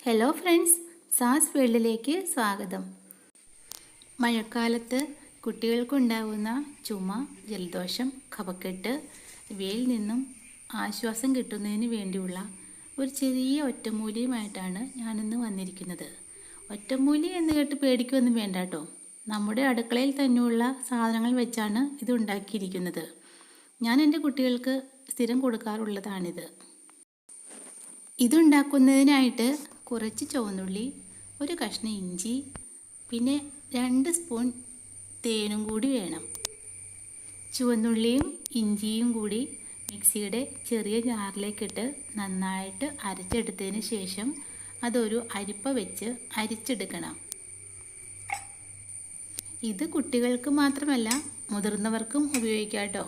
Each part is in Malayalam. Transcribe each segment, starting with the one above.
ഹലോ ഫ്രണ്ട്സ്, സാസ് വേൾഡിലേക്ക് സ്വാഗതം. മഴക്കാലത്ത് കുട്ടികൾക്കുണ്ടാകുന്ന ചുമ, ജലദോഷം, കഫക്കെട്ട് ഇവയിൽ നിന്നും ആശ്വാസം കിട്ടുന്നതിന് വേണ്ടിയുള്ള ഒരു ചെറിയ ഒറ്റമൂലിയുമായിട്ടാണ് ഞാനിന്ന് വന്നിരിക്കുന്നത്. ഒറ്റമൂലി എന്ന് കേട്ട് പേടിക്കൊന്നും വേണ്ട കേട്ടോ. നമ്മുടെ അടുക്കളയിൽ തന്നെയുള്ള സാധനങ്ങൾ വെച്ചാണ് ഇത് ഉണ്ടാക്കിയിരിക്കുന്നത്. ഞാൻ എൻ്റെ കുട്ടികൾക്ക് സ്ഥിരം കൊടുക്കാറുള്ളതാണിത്. ഇതുണ്ടാക്കുന്നതിനായിട്ട് കുറച്ച് ചുവന്നുള്ളി, ഒരു കഷ്ണം ഇഞ്ചി, പിന്നെ 2 സ്പൂൺ തേനും കൂടി വേണം. ചുവന്നുള്ളിയും ഇഞ്ചിയും കൂടി മിക്സിയുടെ ചെറിയ ജാറിലേക്കിട്ട് നന്നായിട്ട് അരച്ചെടുത്തതിന് ശേഷം അതൊരു അരിപ്പ വെച്ച് അരിച്ചെടുക്കണം. ഇത് കുട്ടികൾക്ക് മാത്രമല്ല മുതിർന്നവർക്കും ഉപയോഗിക്കാം കേട്ടോ.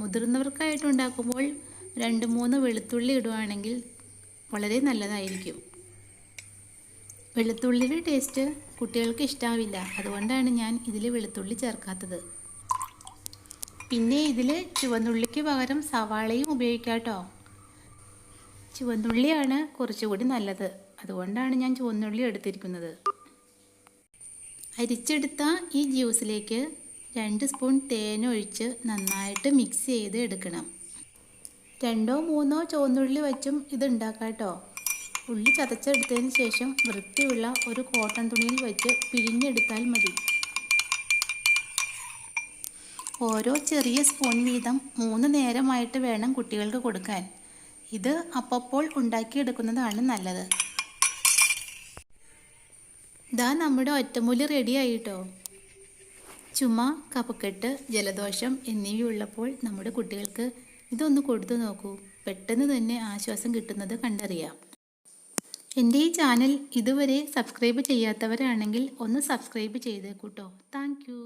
മുതിർന്നവർക്കായിട്ട് ഉണ്ടാക്കുമ്പോൾ 2-3 വെളുത്തുള്ളി ഇടുവാണെങ്കിൽ വളരെ നല്ലതായിരിക്കും. വെളുത്തുള്ളിയുടെ ടേസ്റ്റ് കുട്ടികൾക്ക് ഇഷ്ടാവില്ല, അതുകൊണ്ടാണ് ഞാൻ ഇതിൽ വെളുത്തുള്ളി ചേർക്കാത്തത്. പിന്നെ ഇതിൽ ചുവന്നുള്ളിക്ക് പകരം സവാളയും ഉപയോഗിക്കാം കേട്ടോ. ചുവന്നുള്ളിയാണ് കുറച്ചുകൂടി നല്ലത്, അതുകൊണ്ടാണ് ഞാൻ ചുവന്നുള്ളി എടുത്തിരിക്കുന്നത്. അരിച്ചെടുത്ത ഈ ജ്യൂസിലേക്ക് 2 സ്പൂൺ തേൻ ഒഴിച്ച് നന്നായിട്ട് മിക്സ് ചെയ്ത് എടുക്കണം. 2-3 ചുവന്നുള്ളി വച്ചും ഇത് ഉണ്ടാക്കാം കേട്ടോ. ഉള്ളി ചതച്ചെടുത്തതിന് ശേഷം വൃത്തിയുള്ള ഒരു കോട്ടൺ തുണിയിൽ വെച്ച് പിഴിഞ്ഞെടുത്താൽ മതി. ഓരോ ചെറിയ സ്പൂൺ വീതം 3 നേരമായിട്ട് വേണം കുട്ടികൾക്ക് കൊടുക്കാൻ. ഇത് അപ്പോൾ ഉണ്ടാക്കിയെടുക്കുന്നതാണ് നല്ലത്. ഇതാ നമ്മുടെ ഒറ്റമൂലി റെഡി ആയിട്ടോ. ചുമ, കഫക്കെട്ട്, ജലദോഷം എന്നിവയുള്ളപ്പോൾ നമ്മുടെ കുട്ടികൾക്ക് ഇതൊന്ന് കൊടുത്തു നോക്കൂ. പെട്ടെന്ന് തന്നെ ആശ്വാസം കിട്ടുന്നത് കണ്ടറിയാം. എൻ്റെ ഈ ചാനൽ ഇതുവരെ സബ്സ്ക്രൈബ് ചെയ്യാത്തവരാണെങ്കിൽ ഒന്ന് സബ്സ്ക്രൈബ് ചെയ്തേക്കൂട്ടോ. Thank you.